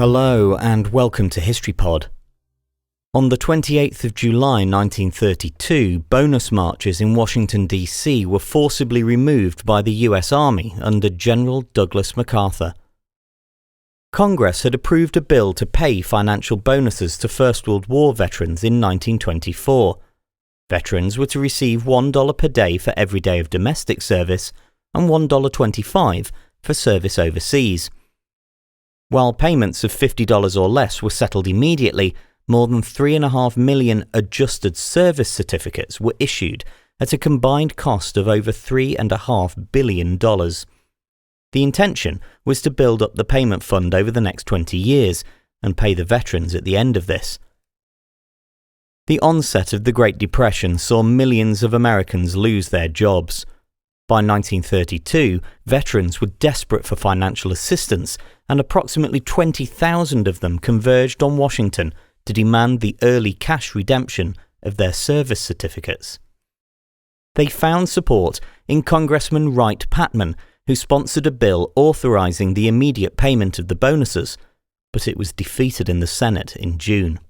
Hello and welcome to HistoryPod. On the 28th of July 1932, bonus marches in Washington D.C. were forcibly removed by the US Army under General Douglas MacArthur. Congress had approved a bill to pay financial bonuses to First World War veterans in 1924. Veterans were to receive $1 per day for every day of domestic service and $1.25 for service overseas. While payments of $50 or less were settled immediately, more than 3.5 million adjusted service certificates were issued at a combined cost of over $3.5 billion. The intention was to build up the payment fund over the next 20 years and pay the veterans at the end of this. The onset of the Great Depression saw millions of Americans lose their jobs. By 1932, veterans were desperate for financial assistance, and approximately 20,000 of them converged on Washington to demand the early cash redemption of their service certificates. They found support in Congressman Wright Patman, who sponsored a bill authorizing the immediate payment of the bonuses, but it was defeated in the Senate in June.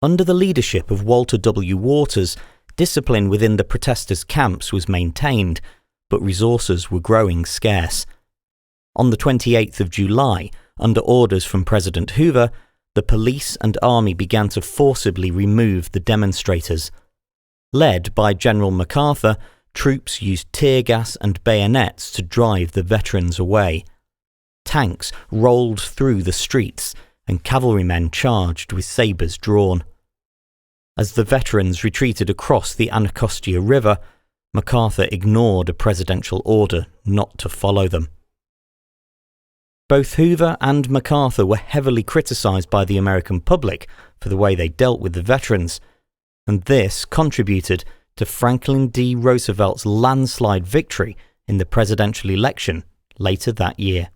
Under the leadership of Walter W. Waters, discipline within the protesters' camps was maintained, but resources were growing scarce. On the 28th of July, under orders from President Hoover, the police and army began to forcibly remove the demonstrators. Led by General MacArthur, troops used tear gas and bayonets to drive the veterans away. Tanks rolled through the streets, and cavalrymen charged with sabres drawn. As the veterans retreated across the Anacostia River, MacArthur ignored a presidential order not to follow them. Both Hoover and MacArthur were heavily criticized by the American public for the way they dealt with the veterans, and this contributed to Franklin D. Roosevelt's landslide victory in the presidential election later that year.